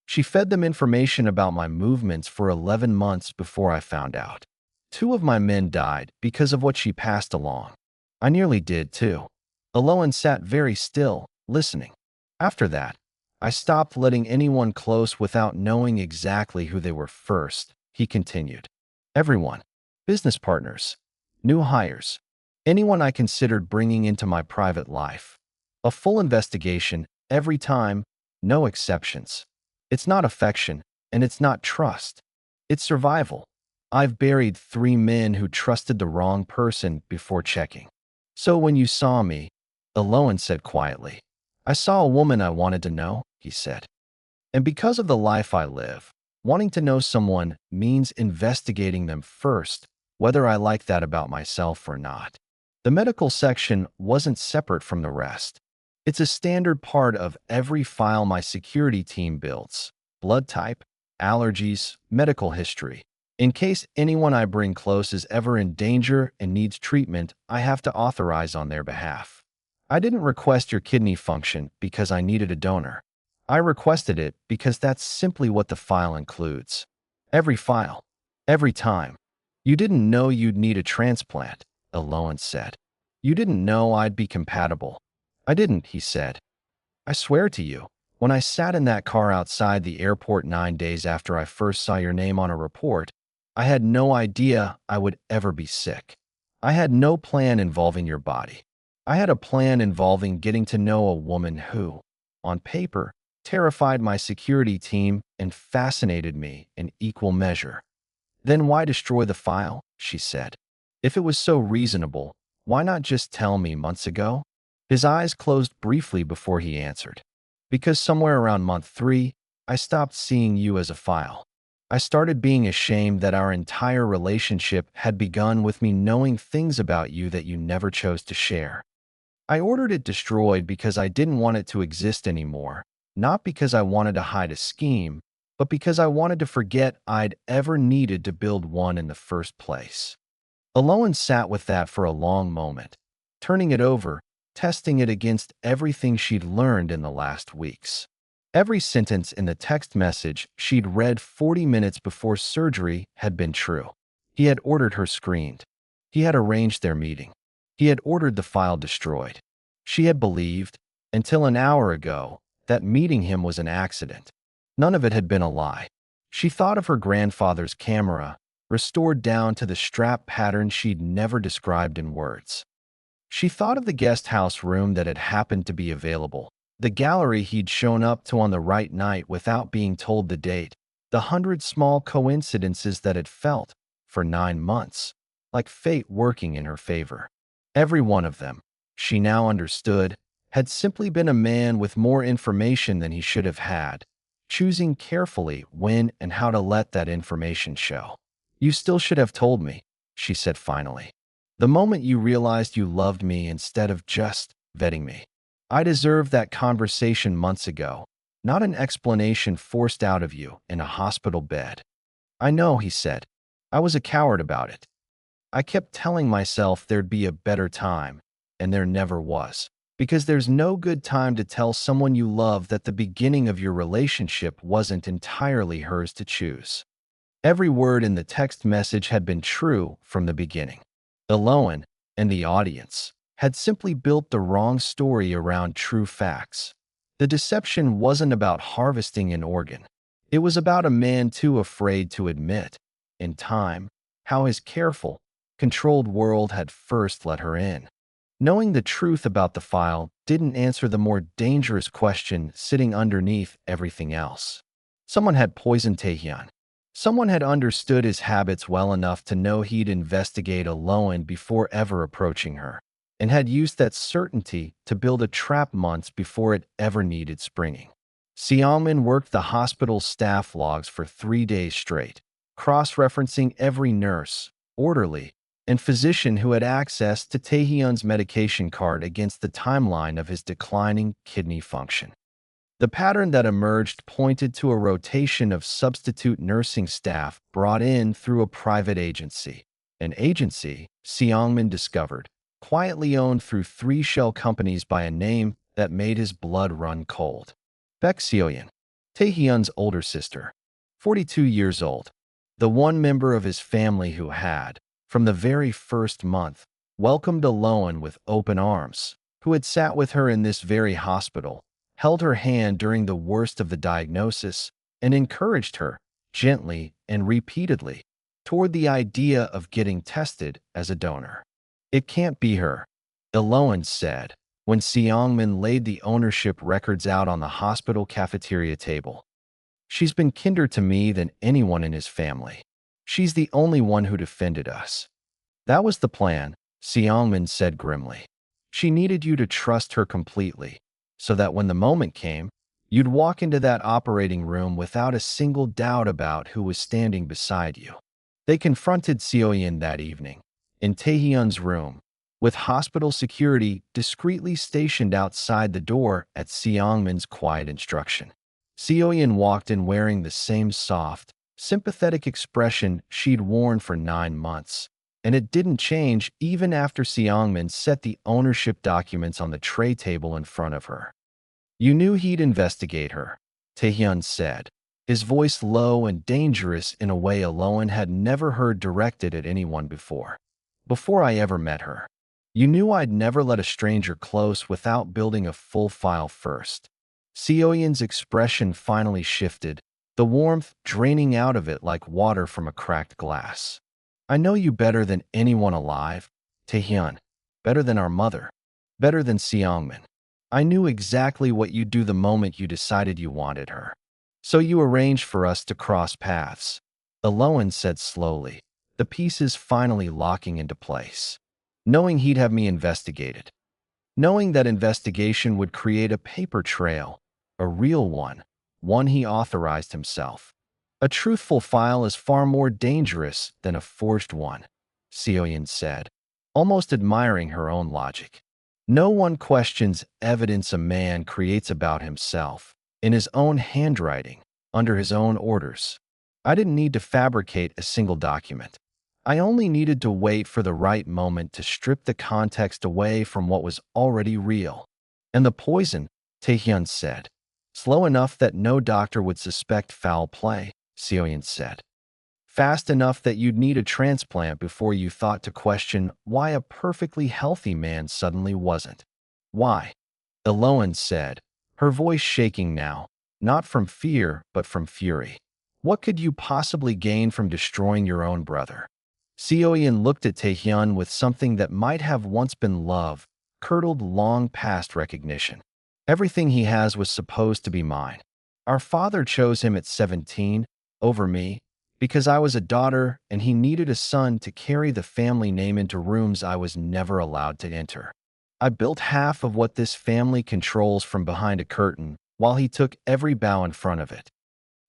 She fed them information about my movements for 11 months before I found out. Two of my men died because of what she passed along. I nearly did too. Elowen sat very still, listening. After that, I stopped letting anyone close without knowing exactly who they were first, he continued. Everyone. Business partners. New hires. Anyone I considered bringing into my private life. A full investigation, every time, no exceptions. It's not affection, and it's not trust. It's survival. I've buried 3 men who trusted the wrong person before checking. So when you saw me, Elowen said quietly, I saw a woman I wanted to know, he said. And because of the life I live, wanting to know someone means investigating them first, whether I like that about myself or not. The medical section wasn't separate from the rest. It's a standard part of every file my security team builds. Blood type, allergies, medical history. In case anyone I bring close is ever in danger and needs treatment, I have to authorize on their behalf. I didn't request your kidney function because I needed a donor. I requested it because that's simply what the file includes. Every file. Every time. You didn't know you'd need a transplant, Elowen said. You didn't know I'd be compatible. I didn't, he said. I swear to you, when I sat in that car outside the airport 9 days after I first saw your name on a report, I had no idea I would ever be sick. I had no plan involving your body. I had a plan involving getting to know a woman who, on paper, terrified my security team and fascinated me in equal measure. Then why destroy the file? She said. If it was so reasonable, why not just tell me months ago? His eyes closed briefly before he answered. Because somewhere around month 3, I stopped seeing you as a file. I started being ashamed that our entire relationship had begun with me knowing things about you that you never chose to share. I ordered it destroyed because I didn't want it to exist anymore, not because I wanted to hide a scheme, but because I wanted to forget I'd ever needed to build one in the first place. Elowen sat with that for a long moment, turning it over, testing it against everything she'd learned in the last weeks. Every sentence in the text message she'd read 40 minutes before surgery had been true. He had ordered her screened. He had arranged their meeting. He had ordered the file destroyed. She had believed, until an hour ago, that meeting him was an accident. None of it had been a lie. She thought of her grandfather's camera, restored down to the strap pattern she'd never described in words. She thought of the guest house room that had happened to be available, the gallery he'd shown up to on the right night without being told the date, the 100 small coincidences that had felt, for 9 months, like fate working in her favor. Every one of them, she now understood, had simply been a man with more information than he should have had, choosing carefully when and how to let that information show. You still should have told me, she said finally. The moment you realized you loved me instead of just vetting me. I deserved that conversation months ago, not an explanation forced out of you in a hospital bed. I know, he said. I was a coward about it. I kept telling myself there'd be a better time, and there never was. Because there's no good time to tell someone you love that the beginning of your relationship wasn't entirely hers to choose. Every word in the text message had been true from the beginning. Elowen and the audience had simply built the wrong story around true facts. The deception wasn't about harvesting an organ. It was about a man too afraid to admit, in time, how his careful, controlled world had first let her in. Knowing the truth about the file didn't answer the more dangerous question sitting underneath everything else. Someone had poisoned Taehyun. Someone had understood his habits well enough to know he'd investigate Elowen before ever approaching her, and had used that certainty to build a trap months before it ever needed springing. Seoulmates worked the hospital's staff logs for 3 days straight, cross-referencing every nurse, orderly, and physician who had access to Taehyun's medication card against the timeline of his declining kidney function. The pattern that emerged pointed to a rotation of substitute nursing staff brought in through a private agency. An agency, Seoulmates discovered, quietly owned through three shell companies by a name that made his blood run cold. Baek Seohyun, Taehyun's older sister, 42 years old, the one member of his family who had, from the very first month, welcomed Elowen with open arms, who had sat with her in this very hospital, held her hand during the worst of the diagnosis, and encouraged her, gently and repeatedly, toward the idea of getting tested as a donor. "It can't be her," Elowen said, when Seoulmates laid the ownership records out on the hospital cafeteria table. "She's been kinder to me than anyone in his family. She's the only one who defended us." "That was the plan," Seoulmates said grimly. "She needed you to trust her completely, so that when the moment came, you'd walk into that operating room without a single doubt about who was standing beside you." They confronted Seohyun that evening, in Taehyun's room, with hospital security discreetly stationed outside the door at Seoulmates' quiet instruction. Seohyun walked in wearing the same soft, sympathetic expression she'd worn for 9 months, and it didn't change even after Seoulmates set the ownership documents on the tray table in front of her. "You knew he'd investigate her," Taehyun said, his voice low and dangerous in a way Elowen had never heard directed at anyone before. "Before I ever met her. You knew I'd never let a stranger close without building a full file first." Seohyun's expression finally shifted, the warmth draining out of it like water from a cracked glass. "I know you better than anyone alive, Taehyun. Better than our mother. Better than Seoulmates. I knew exactly what you'd do the moment you decided you wanted her. So you arranged for us to cross paths," Elowen said slowly, the pieces finally locking into place. "Knowing he'd have me investigated. Knowing that investigation would create a paper trail, a real one he authorized himself. A truthful file is far more dangerous than a forged one," Seohyun said, almost admiring her own logic. "No one questions evidence a man creates about himself, in his own handwriting, under his own orders. I didn't need to fabricate a single document. I only needed to wait for the right moment to strip the context away from what was already real. And the poison," Taehyun said. "Slow enough that no doctor would suspect foul play," Seohyun said. "Fast enough that you'd need a transplant before you thought to question why a perfectly healthy man suddenly wasn't." "Why?" Elowen said, her voice shaking now, not from fear but from fury. "What could you possibly gain from destroying your own brother?" Seohyun looked at Taehyun with something that might have once been love, curdled long past recognition. "Everything he has was supposed to be mine. Our father chose him at 17, over me, because I was a daughter and he needed a son to carry the family name into rooms I was never allowed to enter. I built half of what this family controls from behind a curtain, while he took every bow in front of it.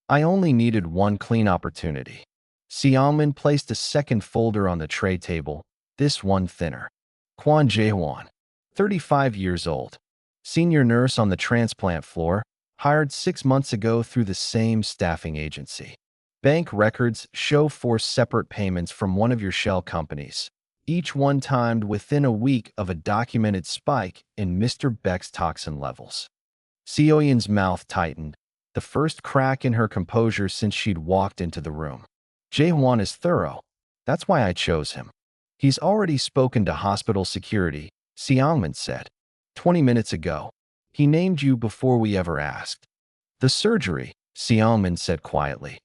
I only needed one clean opportunity." Seoulmates placed a second folder on the tray table, this one thinner. "Kwon Jae-won, 35 years old, senior nurse on the transplant floor, hired 6 months ago through the same staffing agency. Bank records show 4 separate payments from one of your shell companies, each one timed within a week of a documented spike in Mr. Baek's toxin levels." Seohyun's mouth tightened, the first crack in her composure since she'd walked into the room. "Jae-won is thorough. That's why I chose him. He's already spoken to hospital security," Seoulmates said. 20 minutes ago. He named you before we ever asked." "The surgery," Seoulmates said quietly.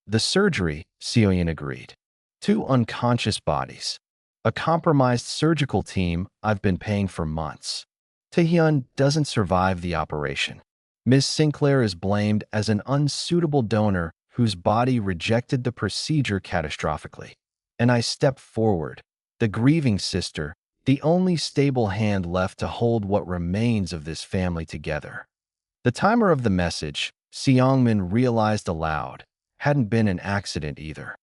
"The surgery," Seohyun agreed. 2 unconscious bodies. A compromised surgical team I've been paying for months. Taehyun doesn't survive the operation. Ms. Sinclair is blamed as an unsuitable donor whose body rejected the procedure catastrophically. And I step forward, the grieving sister, the only stable hand left to hold what remains of this family together. The timer of the message, Seoulmates realized aloud, hadn't been an accident either.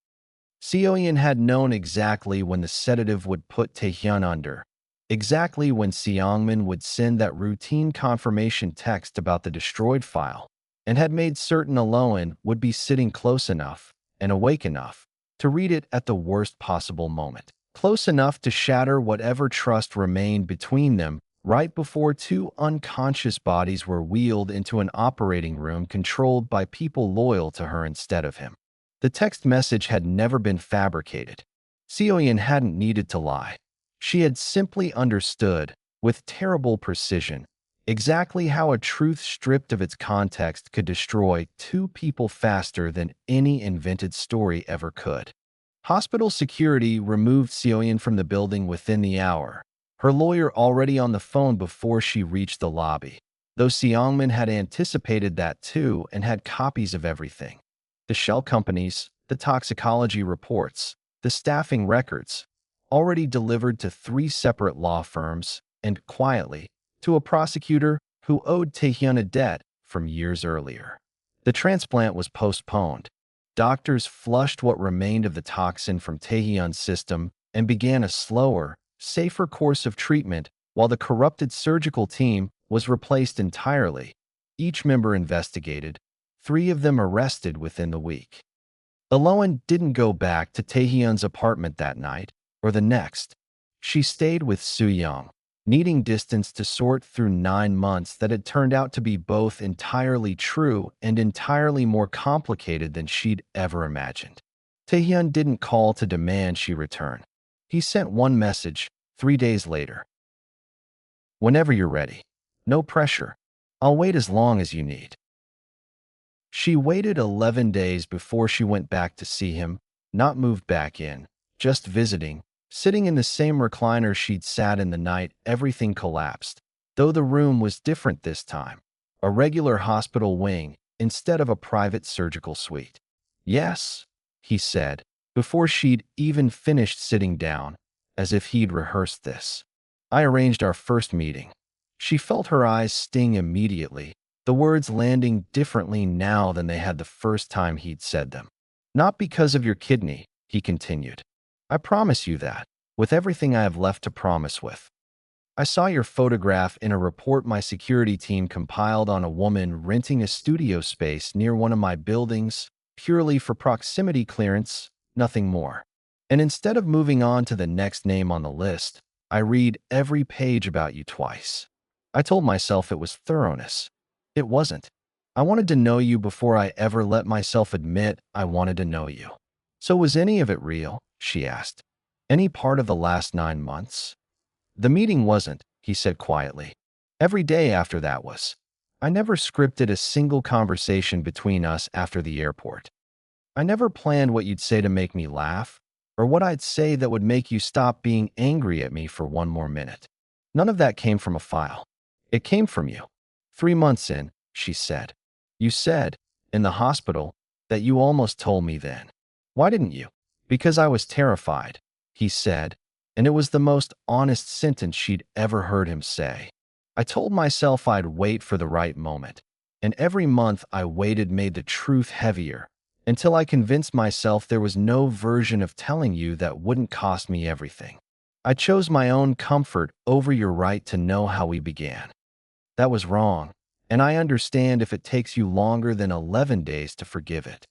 Seohyun had known exactly when the sedative would put Taehyun under, exactly when Seongmin would send that routine confirmation text about the destroyed file, and had made certain Elowen would be sitting close enough and awake enough to read it at the worst possible moment, close enough to shatter whatever trust remained between them right before two unconscious bodies were wheeled into an operating room controlled by people loyal to her instead of him. The text message had never been fabricated. Seohyun hadn't needed to lie. She had simply understood, with terrible precision, exactly how a truth stripped of its context could destroy two people faster than any invented story ever could. Hospital security removed Seohyun from the building within the hour, her lawyer already on the phone before she reached the lobby, though Seongmin had anticipated that too and had copies of everything. The shell companies, the toxicology reports, the staffing records, already delivered to 3 separate law firms and, quietly, to a prosecutor who owed Taehyun a debt from years earlier. The transplant was postponed. Doctors flushed what remained of the toxin from Taehyun's system and began a slower, safer course of treatment while the corrupted surgical team was replaced entirely. Each member investigated, 3 of them arrested within the week. Elowen didn't go back to Taehyun's apartment that night or the next. She stayed with Soo-young, needing distance to sort through 9 months that had turned out to be both entirely true and entirely more complicated than she'd ever imagined. Taehyun didn't call to demand she return. He sent one message 3 days later. "Whenever you're ready. No pressure. I'll wait as long as you need." She waited 11 days before she went back to see him, not moved back in, just visiting, sitting in the same recliner she'd sat in the night everything collapsed, though the room was different this time, a regular hospital wing instead of a private surgical suite. "Yes," he said, before she'd even finished sitting down, as if he'd rehearsed this. "I arranged our first meeting." She felt her eyes sting immediately, the words landing differently now than they had the first time he'd said them. "Not because of your kidney," he continued. "I promise you that, with everything I have left to promise with. I saw your photograph in a report my security team compiled on a woman renting a studio space near one of my buildings, purely for proximity clearance, nothing more. And instead of moving on to the next name on the list, I read every page about you twice. I told myself it was thoroughness. It wasn't. I wanted to know you before I ever let myself admit I wanted to know you." "So was any of it real?" she asked. "Any part of the last 9 months?" "The meeting wasn't," he said quietly. "Every day after that was. I never scripted a single conversation between us after the airport. I never planned what you'd say to make me laugh, or what I'd say that would make you stop being angry at me for one more minute. None of that came from a file. It came from you. 3 months in," she said. "You said, in the hospital, that you almost told me then. Why didn't you?" "Because I was terrified," he said, and it was the most honest sentence she'd ever heard him say. "I told myself I'd wait for the right moment, and every month I waited made the truth heavier, until I convinced myself there was no version of telling you that wouldn't cost me everything. I chose my own comfort over your right to know how we began. That was wrong, and I understand if it takes you longer than 11 days to forgive it."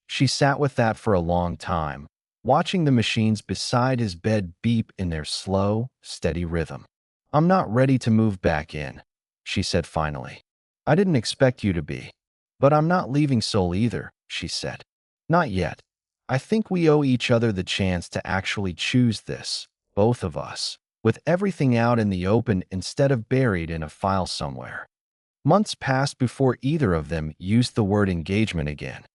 She sat with that for a long time, watching the machines beside his bed beep in their slow, steady rhythm. "I'm not ready to move back in," she said finally. "I didn't expect you to be. But I'm not leaving Seoul either," she said. "Not yet. I think we owe each other the chance to actually choose this, both of us, with everything out in the open instead of buried in a file somewhere." Months passed before either of them used the word engagement again.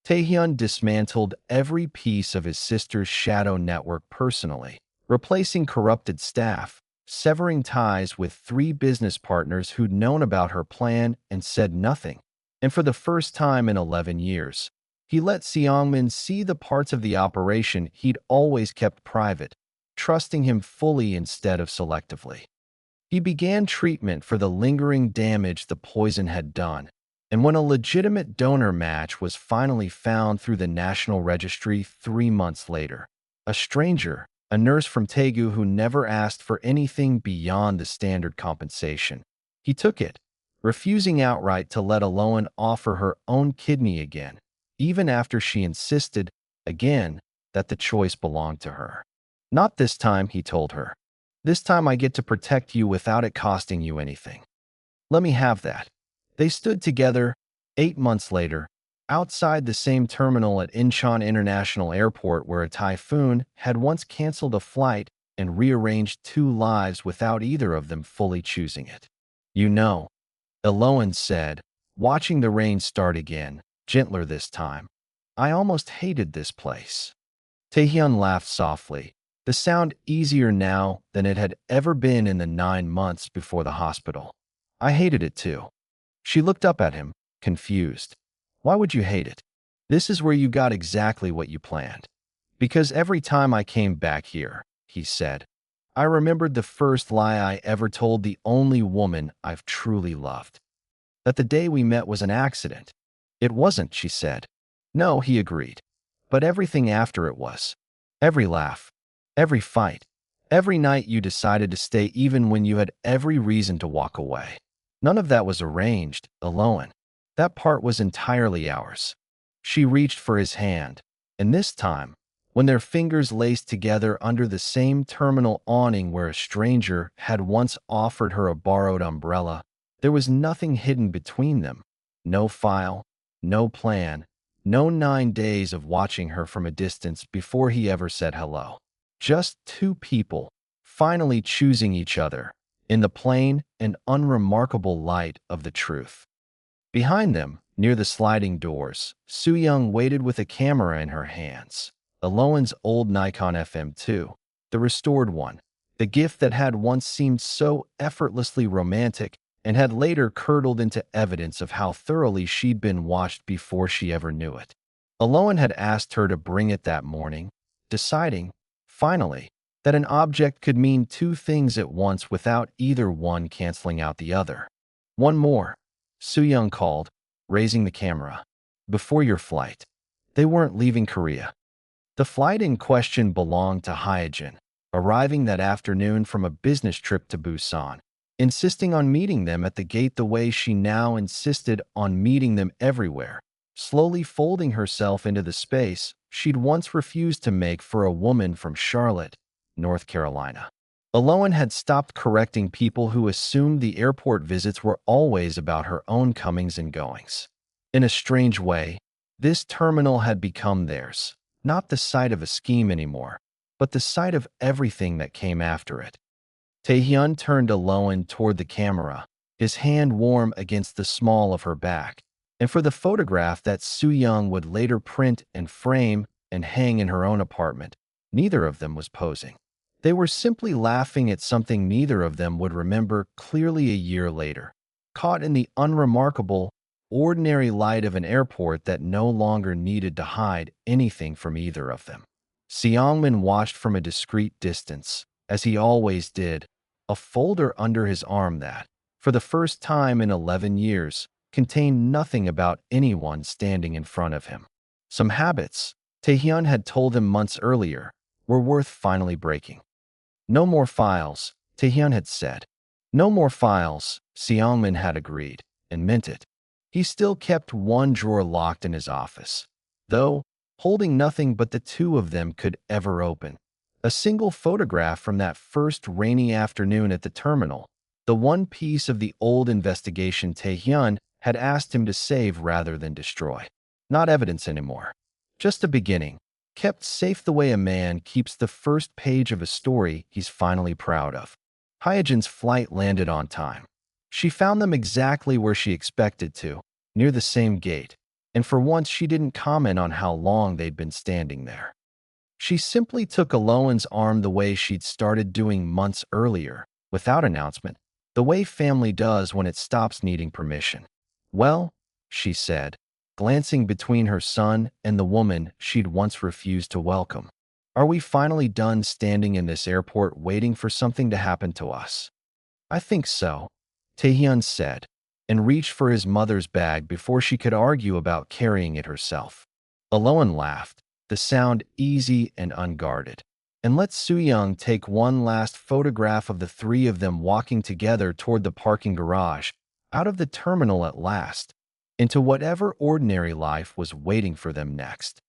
Taehyun dismantled every piece of his sister's shadow network personally, replacing corrupted staff, severing ties with 3 business partners who'd known about her plan and said nothing. And for the first time in 11 years, he let Seongmin see the parts of the operation he'd always kept private, trusting him fully instead of selectively. He began treatment for the lingering damage the poison had done, And when a legitimate donor match was finally found through the National Registry 3 months later, a stranger, a nurse from Daegu who never asked for anything beyond the standard compensation, he took it, refusing outright to let Elowen offer her own kidney again, even after she insisted, again, that the choice belonged to her. Not this time, he told her. This time I get to protect you without it costing you anything. Let me have that. They stood together, 8 months later, outside the same terminal at Incheon International Airport where a typhoon had once canceled a flight and rearranged two lives without either of them fully choosing it. You know, Elowen said, watching the rain start again, gentler this time. I almost hated this place. Taehyun laughed softly, the sound easier now than it had ever been in the 9 months before the hospital. I hated it too. She looked up at him, confused. Why would you hate it? This is where you got exactly what you planned. Because every time I came back here, he said, I remembered the first lie I ever told the only woman I've truly loved. That the day we met was an accident. It wasn't, she said. No, he agreed. But everything after it was. Every laugh, every fight, every night you decided to stay even when you had every reason to walk away. None of that was arranged, Elowen. That part was entirely ours. She reached for his hand, and this time, when their fingers laced together under the same terminal awning where a stranger had once offered her a borrowed umbrella, there was nothing hidden between them. No file, no plan, no 9 days of watching her from a distance before he ever said hello. Just two people, finally choosing each other, in the plain and unremarkable light of the truth. Behind them, near the sliding doors, Soo-young waited with a camera in her hands. Elowen's old Nikon FM2, the restored one, the gift that had once seemed so effortlessly romantic and had later curdled into evidence of how thoroughly she'd been watched before she ever knew it. Elowen had asked her to bring it that morning, deciding, finally, that an object could mean two things at once without either one canceling out the other. One more, Soo-young called, raising the camera. Before your flight. They weren't leaving Korea. The flight in question belonged to Hyejin, arriving that afternoon from a business trip to Busan, insisting on meeting them at the gate the way she now insisted on meeting them everywhere, slowly folding herself into the space she'd once refused to make for a woman from Charlotte, North Carolina. Elowen had stopped correcting people who assumed the airport visits were always about her own comings and goings. In a strange way, this terminal had become theirs, not the site of a scheme anymore, but the site of everything that came after it. Taehyun turned Elowen toward the camera, his hand warm against the small of her back, and for the photograph that Soo-young would later print and frame and hang in her own apartment, neither of them was posing. They were simply laughing at something neither of them would remember clearly a year later, caught in the unremarkable, ordinary light of an airport that no longer needed to hide anything from either of them. Seoulmates watched from a discreet distance, as he always did, a folder under his arm that, for the first time in 11 years, contained nothing about anyone standing in front of him. Some habits, Taehyun had told him months earlier, were worth finally breaking. No more files, Taehyun had said. No more files, Seoulmates had agreed, and meant it. He still kept one drawer locked in his office, though, holding nothing but the two of them could ever open. A single photograph from that first rainy afternoon at the terminal, the one piece of the old investigation Taehyun had asked him to save rather than destroy. Not evidence anymore. Just a beginning, kept safe the way a man keeps the first page of a story he's finally proud of. Hyejin's flight landed on time. She found them exactly where she expected to, near the same gate, and for once she didn't comment on how long they'd been standing there. She simply took Elowen's arm the way she'd started doing months earlier, without announcement, the way family does when it stops needing permission. Well, she said, glancing between her son and the woman she'd once refused to welcome. Are we finally done standing in this airport waiting for something to happen to us? I think so, Taehyun said, and reached for his mother's bag before she could argue about carrying it herself. Elowen laughed, the sound easy and unguarded, and let Soo-young take one last photograph of the three of them walking together toward the parking garage, out of the terminal at last, into whatever ordinary life was waiting for them next.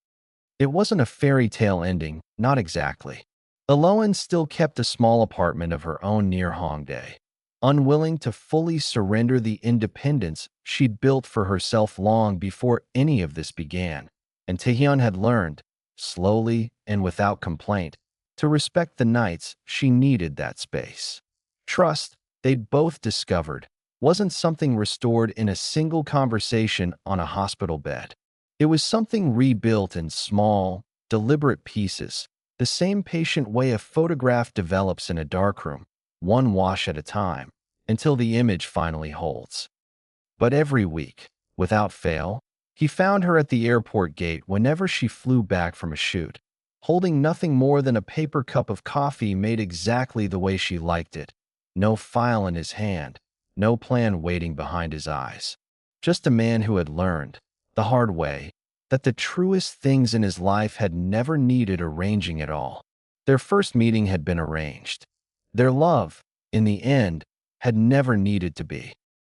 It wasn't a fairy tale ending, not exactly. Elowen still kept a small apartment of her own near Hongdae, unwilling to fully surrender the independence she'd built for herself long before any of this began. And Taehyun had learned, slowly and without complaint, to respect the nights she needed that space. Trust, they'd both discovered, wasn't something restored in a single conversation on a hospital bed. It was something rebuilt in small, deliberate pieces, the same patient way a photograph develops in a darkroom, one wash at a time, until the image finally holds. But every week, without fail, he found her at the airport gate whenever she flew back from a shoot, holding nothing more than a paper cup of coffee made exactly the way she liked it, no file in his hand, no plan waiting behind his eyes. Just a man who had learned, the hard way, that the truest things in his life had never needed arranging at all. Their first meeting had been arranged. Their love, in the end, had never needed to be.